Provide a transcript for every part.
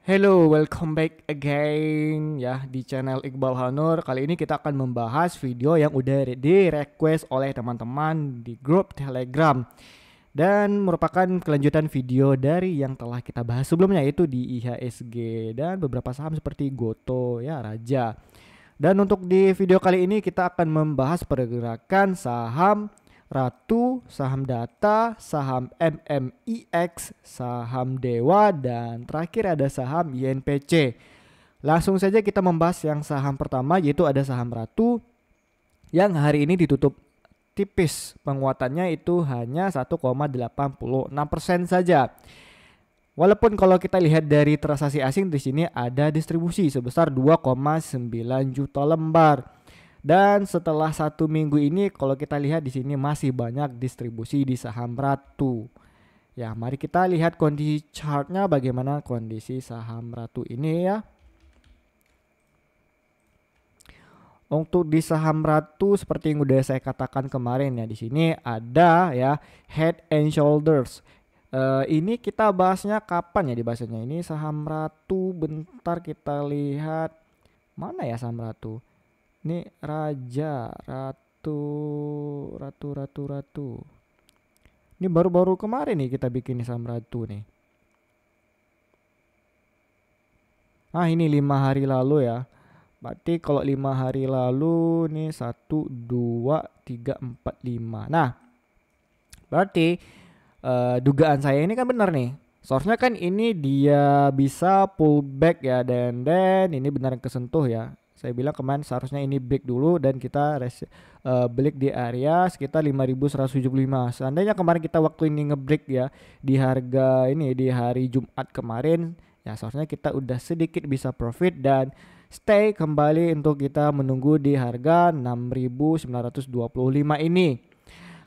Hello, welcome back again ya di channel Iqbal Hanur. Kali ini kita akan membahas video yang udah di request oleh teman-teman di grup Telegram dan merupakan kelanjutan video dari yang telah kita bahas sebelumnya, yaitu di IHSG dan beberapa saham seperti Goto ya, Raja. Dan untuk di video kali ini kita akan membahas pergerakan saham Ratu, saham Data, saham MMIX, saham Dewa, dan terakhir ada saham INPC. Langsung saja kita membahas yang saham pertama, yaitu ada saham Ratu yang hari ini ditutup tipis. Penguatannya itu hanya 1,86% saja. Walaupun kalau kita lihat dari transaksi asing di sini ada distribusi sebesar 2,9 juta lembar. Dan setelah 1 minggu ini kalau kita lihat di sini masih banyak distribusi di saham Ratu. Ya, mari kita lihat kondisi chartnya, bagaimana kondisi saham Ratu ini ya. Untuk di saham Ratu seperti yang udah saya katakan kemarin ya, di sini ada ya Head and Shoulders. Ini kita bahasnya kapan ya dibahasnya? Ini saham Ratu, bentar kita lihat. Mana ya saham Ratu? Ini Raja, Ratu. Ini baru-baru kemarin nih kita bikin saham Ratu nih. Ah, ini 5 hari lalu ya. Berarti kalau 5 hari lalu nih 1, 2, 3, 4, 5. Nah, berarti dugaan saya ini kan benar nih. Source-nya kan ini dia bisa pullback ya, dan ini benar kesentuh ya. Saya bilang kemarin seharusnya ini break dulu dan kita break di area sekitar 5.175. Seandainya kemarin kita waktu ini ngebreak ya di harga ini di hari Jumat kemarin, ya seharusnya kita udah sedikit bisa profit dan stay kembali untuk kita menunggu di harga 6.925 ini.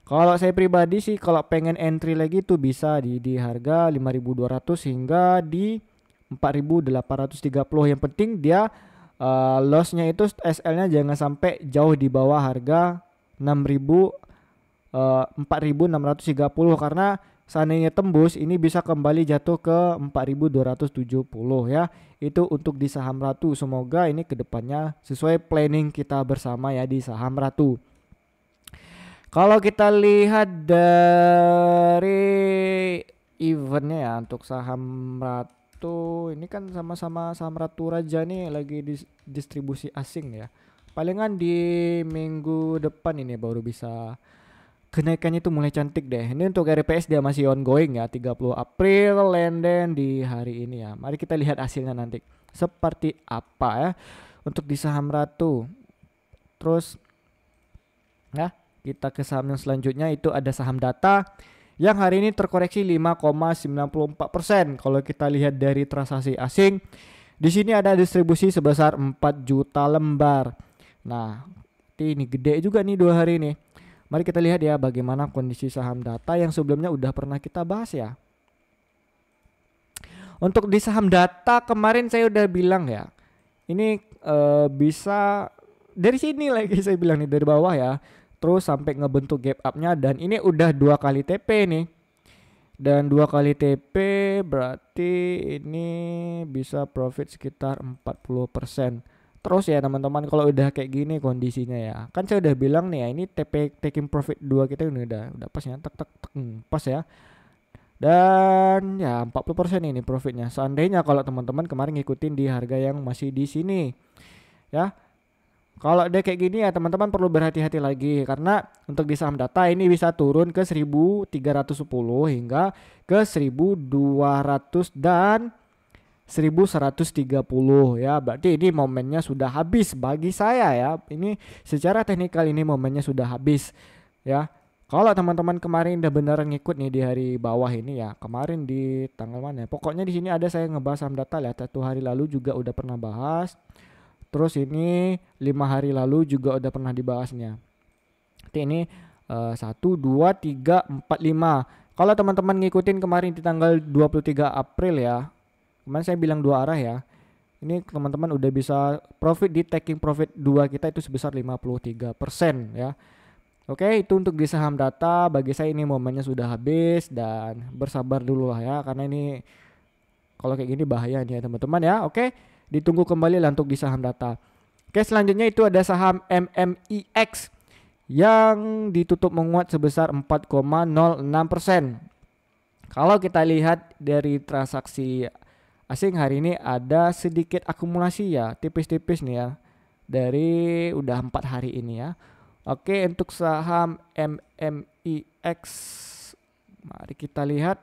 Kalau saya pribadi sih kalau pengen entry lagi tuh bisa di harga 5.200 hingga di 4.830. Yang penting dia lossnya itu SL-nya jangan sampai jauh di bawah harga 4.630, karena seandainya tembus ini bisa kembali jatuh ke 4.270 ya. Itu untuk di saham Ratu. Semoga ini kedepannya sesuai planning kita bersama ya di saham Ratu. Kalau kita lihat dari eventnya ya untuk saham Ratu, ini kan sama-sama saham Ratu Raja nih lagi distribusi asing ya. Palingan di minggu depan ini baru bisa kenaikannya itu mulai cantik deh. Ini untuk RPS dia masih ongoing ya, 30 April lenden di hari ini ya. Mari kita lihat hasilnya nanti seperti apa ya untuk di saham Ratu. Terus ya, kita ke saham yang selanjutnya, itu ada saham Data yang hari ini terkoreksi 5,94%. Kalau kita lihat dari transaksi asing, di sini ada distribusi sebesar 4 juta lembar. Nah, ini gede juga nih 2 hari ini. Mari kita lihat ya bagaimana kondisi saham Data yang sebelumnya udah pernah kita bahas ya. Untuk di saham Data kemarin saya udah bilang ya, ini bisa dari sini lagi saya bilang nih, dari bawah ya, terus sampai ngebentuk gap up-nya, dan ini udah 2 kali TP nih. Dan 2 kali TP berarti ini bisa profit sekitar 40%. Terus ya teman-teman, kalau udah kayak gini kondisinya ya, kan saya udah bilang nih ya, ini TP taking profit 2 kita ini udah pas ya, tek pas ya. Dan ya 40% ini profitnya. Seandainya kalau teman-teman kemarin ngikutin di harga yang masih di sini ya. Kalau dia kayak gini ya teman-teman perlu berhati-hati lagi, karena untuk di saham Data ini bisa turun ke 1.310 hingga ke 1.200 dan 1.130 ya. Berarti ini momennya sudah habis bagi saya ya. Ini secara teknikal ini momennya sudah habis ya. Kalau teman-teman kemarin udah beneran ngikut nih di hari bawah ini ya, kemarin di tanggal mana? Pokoknya di sini ada saya ngebahas saham Data ya. 1 hari lalu juga udah pernah bahas. Terus ini 5 hari lalu juga udah pernah dibahasnya. Nanti ini 1, 2, 3, 4, 5. Kalau teman-teman ngikutin kemarin di tanggal 23 April ya, kemarin saya bilang 2 arah ya. Ini teman-teman udah bisa profit di taking profit 2 kita itu sebesar 53% ya. Oke, itu untuk di saham Data. Bagi saya ini momennya sudah habis dan bersabar dulu lah ya, karena ini Kalau kayak gini bahaya nih ya teman-teman ya. Oke, ditunggu kembali lah untuk di saham data. Oke, selanjutnya itu ada saham MMIX yang ditutup menguat sebesar 4,06%. Kalau kita lihat dari transaksi asing hari ini ada sedikit akumulasi ya, tipis-tipis nih ya, dari udah 4 hari ini ya. Oke, untuk saham MMIX, mari kita lihat.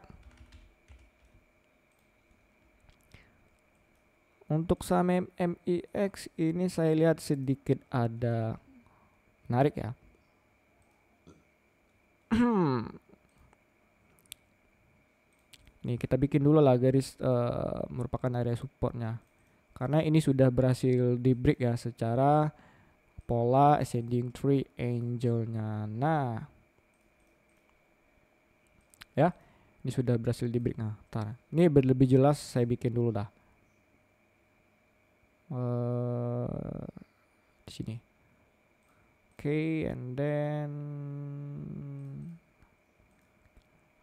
Untuk saham MMIX ini saya lihat sedikit ada menarik ya. Nih kita bikin dulu lah garis merupakan area supportnya. Karena ini sudah berhasil di break ya secara pola ascending tree angle-nya. Nah, ya, ini sudah berhasil di break. Nah, tar. Ini lebih jelas saya bikin dulu dah. Di sini. Oke, and then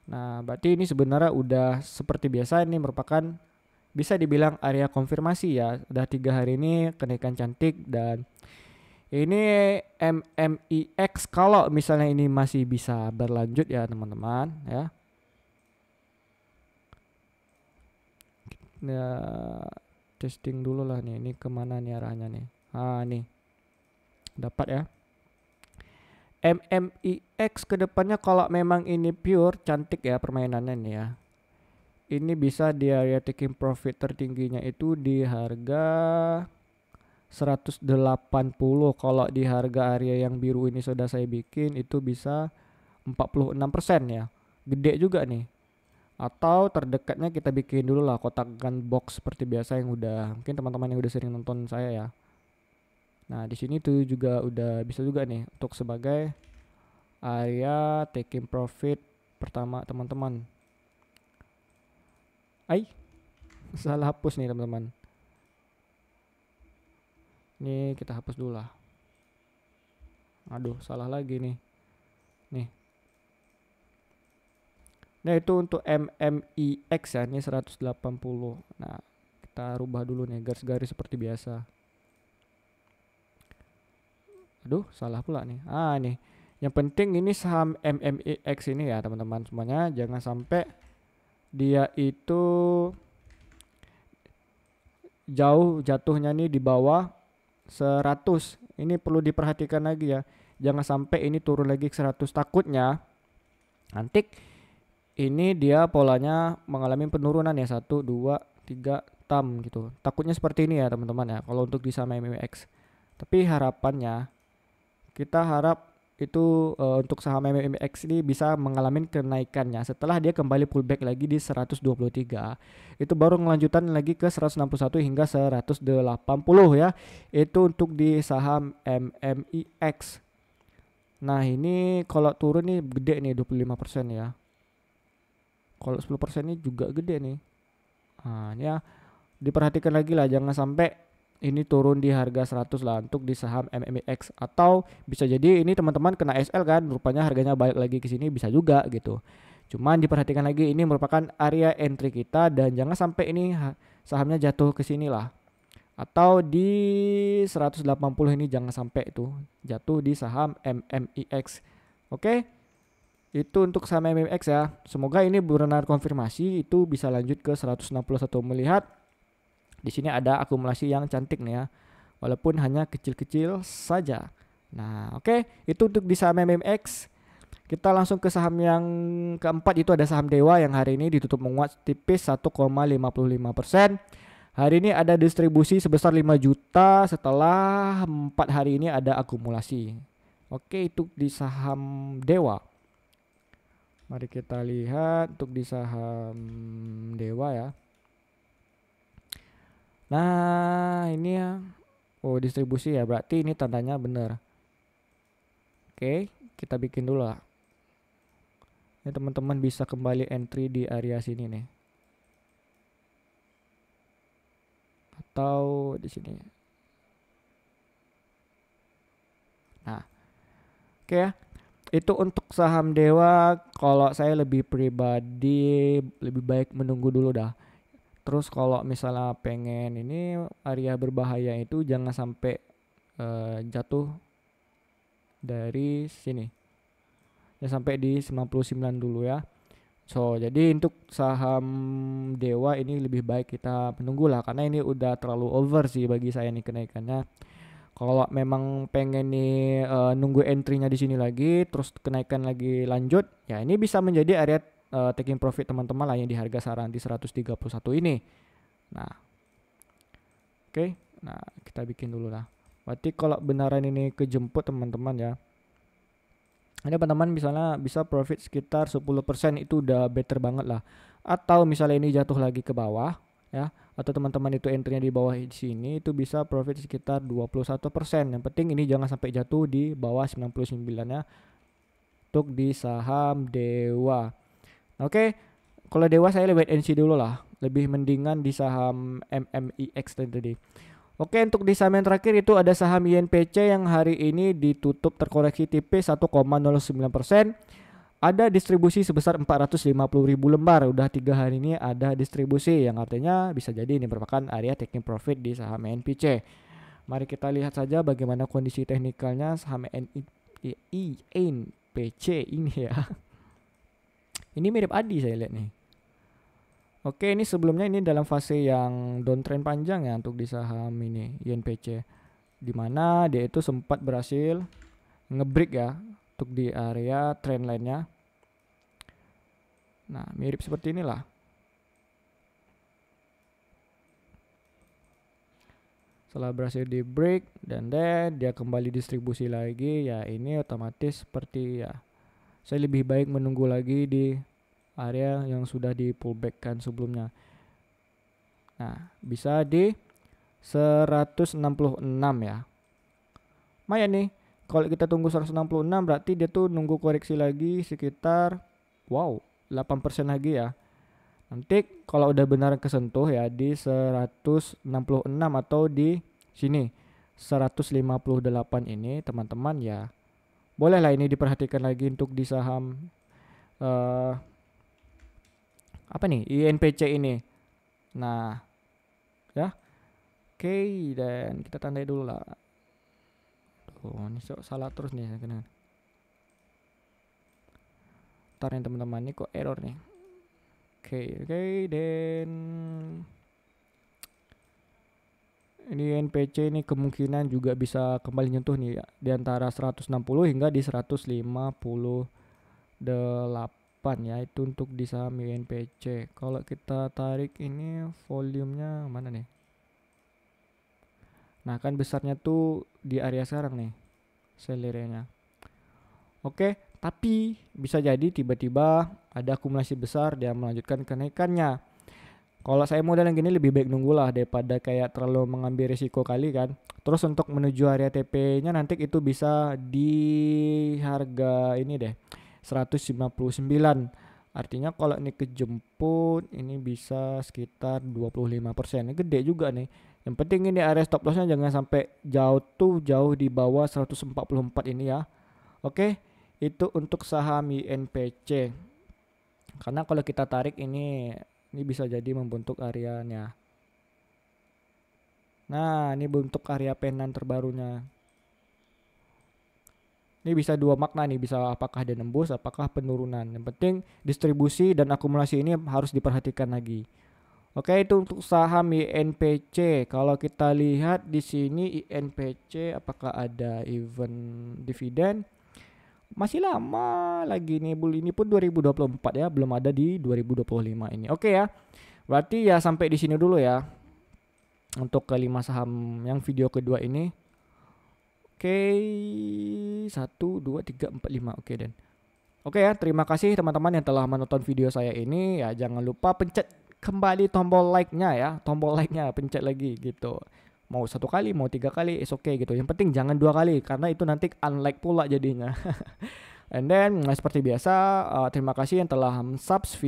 nah, berarti ini sebenarnya udah seperti biasa, ini merupakan bisa dibilang area konfirmasi ya. Udah 3 hari ini kenaikan cantik, dan ini MMIX kalau misalnya ini masih bisa berlanjut ya teman-teman ya. Ya, testing dulu lah nih, ini kemana nih arahnya nih. Nih dapat ya. MMIX kedepannya kalau memang ini pure cantik ya permainannya nih ya. Ini bisa di area taking profit tertingginya itu di harga 180. Kalau di harga area yang biru ini sudah saya bikin itu bisa 46% ya. Gede juga nih. Atau terdekatnya kita bikin dulu lah kotakan box seperti biasa yang udah mungkin teman-teman yang udah sering nonton saya ya. Nah, di sini tuh juga udah bisa juga nih untuk sebagai area taking profit pertama teman-teman. Salah hapus nih teman-teman. Ini kita hapus dulu lah. Aduh, salah lagi nih. Nih. Nah, itu untuk MMIX ya, ini 180. Nah, kita rubah dulu nih garis-garis seperti biasa. Aduh, salah pula nih. Nih. Yang penting ini saham MMIX ini ya, teman-teman semuanya, jangan sampai dia itu jauh jatuhnya nih di bawah 100. Ini perlu diperhatikan lagi ya. Jangan sampai ini turun lagi ke 100. Takutnya nanti ini dia polanya mengalami penurunan ya, 1, 2, 3 tam gitu. Takutnya seperti ini ya teman-teman ya kalau untuk di saham MMIX. Tapi harapannya kita harap itu untuk saham MMIX ini bisa mengalami kenaikannya setelah dia kembali pullback lagi di 123. Itu baru ngelanjutan lagi ke 161 hingga 180 ya. Itu untuk di saham MMIX. Nah, ini kalau turun nih gede nih 25% ya. Kalau 10% ini juga gede nih. Nah, ini ya diperhatikan lagi lah, jangan sampai ini turun di harga 100 lah untuk di saham MMIX. Atau bisa jadi ini teman-teman kena SL kan, rupanya harganya balik lagi ke sini, bisa juga gitu. Cuman diperhatikan lagi, ini merupakan area entry kita dan jangan sampai ini sahamnya jatuh ke sini lah. Atau di 180 ini jangan sampai itu jatuh di saham MMIX. Oke. Itu untuk saham MMIX ya. Semoga ini benar konfirmasi itu bisa lanjut ke 161. Melihat di sini ada akumulasi yang cantik nih ya. Walaupun hanya kecil-kecil saja. Nah, oke. Itu untuk di saham MMIX. Kita langsung ke saham yang keempat, itu ada saham Dewa yang hari ini ditutup menguat tipis 1,55%. Hari ini ada distribusi sebesar 5 juta setelah 4 hari ini ada akumulasi. Oke, itu di saham Dewa. Mari kita lihat untuk di saham Dewa ya. Nah, ini ya. Oh, distribusi ya, berarti ini tandanya benar. Oke, kita bikin dulu lah. Ini teman-teman bisa kembali entry di area sini nih. Atau di sini. Nah, oke ya. Itu untuk saham Dewa, kalau saya lebih pribadi lebih baik menunggu dulu dah. Terus kalau misalnya pengen ini area berbahaya itu jangan sampai jatuh dari sini. Ya sampai di 99 dulu ya. So, jadi untuk saham Dewa ini lebih baik kita menunggu lah karena ini udah terlalu over sih bagi saya nih kenaikannya. Kalau memang pengen nih nunggu entry-nya di sini lagi, terus kenaikan lagi lanjut, ya ini bisa menjadi area taking profit teman-teman lah yang di harga saran di 131 ini. Nah, oke. Nah, kita bikin dulu lah. Berarti kalau benaran ini kejemput teman-teman ya. Ada teman-teman misalnya bisa profit sekitar 10% itu udah better banget lah. Atau misalnya ini jatuh lagi ke bawah ya, atau teman-teman itu entry-nya di bawah di sini itu bisa profit sekitar 21%. Yang penting ini jangan sampai jatuh di bawah 99 ya. Untuk di saham Dewa. Oke, kalau Dewa saya wait and see dulu lah. Lebih mendingan di saham MMIX tadi. Oke, untuk di saham yang terakhir itu ada saham INPC yang hari ini ditutup terkoreksi tipis 1,09%. Ada distribusi sebesar 450.000 lembar. Udah 3 hari ini ada distribusi yang artinya bisa jadi ini merupakan area taking profit di saham INPC. Mari kita lihat saja bagaimana kondisi teknikalnya saham INPC ini ya. Ini mirip ADI saya lihat nih. Oke, ini sebelumnya ini dalam fase yang downtrend panjang ya untuk di saham ini INPC. Dimana dia itu sempat berhasil ngebreak ya untuk di area trendline-nya. Nah, mirip seperti inilah. Setelah berhasil di break dan dia kembali distribusi lagi ya, ini otomatis seperti ya. Saya lebih baik menunggu lagi di area yang sudah di pullback kan sebelumnya. Nah, bisa di 166 ya. Lumayan nih. Kalau kita tunggu 166 berarti dia tuh nunggu koreksi lagi sekitar 8% lagi ya. Nanti kalau udah benar kesentuh ya di 166 atau di sini 158 ini teman-teman ya. Bolehlah ini diperhatikan lagi untuk di saham apa nih INPC ini. Nah ya, oke, dan kita tandai dulu lah. Oh, ini salah terus nih kena. Ntar nih teman-teman, ini kok error nih. Oke, dan ini INPC ini kemungkinan juga bisa kembali nyentuh nih ya, di antara 160 hingga di 158 ya, itu untuk di saham INPC. Kalau kita tarik ini volumenya mana nih? Nah, kan besarnya tuh di area sekarang nih selerenya. Oke, tapi bisa jadi tiba-tiba ada akumulasi besar dia melanjutkan kenaikannya. Kalau saya modal yang gini lebih baik nunggulah daripada kayak terlalu mengambil risiko kali kan. Terus untuk menuju area TP-nya nanti itu bisa di harga ini deh 159. Artinya kalau ini kejemput ini bisa sekitar 25%. Ini gede juga nih. Yang penting ini area stop lossnya jangan sampai jauh di bawah 144 ini ya. Oke, itu untuk saham INPC. Karena kalau kita tarik ini bisa jadi membentuk areanya. Nah, ini bentuk area penan terbarunya. Ini bisa dua makna nih, bisa apakah dia nembus, apakah penurunan. Yang penting distribusi dan akumulasi ini harus diperhatikan lagi. Oke, itu untuk saham INPC. Kalau kita lihat di sini INPC apakah ada event dividen? Masih lama lagi nih, ini pun 2024 ya, belum ada di 2025 ini. Oke ya. Berarti ya sampai di sini dulu ya. Untuk kelima saham yang video kedua ini. Oke, 1, 2, 3, 4, 5. Oke, dan oke ya, terima kasih teman-teman yang telah menonton video saya ini. Ya, jangan lupa pencet kembali tombol like-nya ya. Tombol like-nya pencet lagi gitu. Mau 1 kali, mau 3 kali, is okay gitu. Yang penting jangan 2 kali, karena itu nanti unlike pula jadinya. And then, seperti biasa, terima kasih yang telah subs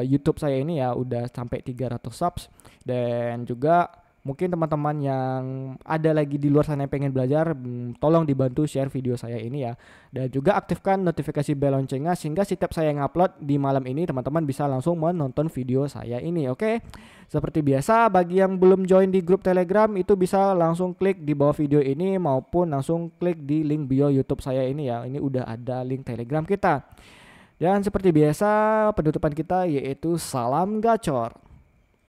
YouTube saya ini ya. Udah sampai 300 subs. Dan juga Mungkin teman-teman yang ada lagi di luar sana yang pengen belajar, tolong dibantu share video saya ini ya. Dan juga aktifkan notifikasi bel loncengnya sehingga setiap saya ngupload di malam ini teman-teman bisa langsung menonton video saya ini, oke? Seperti biasa, bagi yang belum join di grup Telegram itu bisa langsung klik di bawah video ini maupun langsung klik di link bio YouTube saya ini ya. Ini udah ada link Telegram kita. Dan seperti biasa penutupan kita yaitu salam gacor.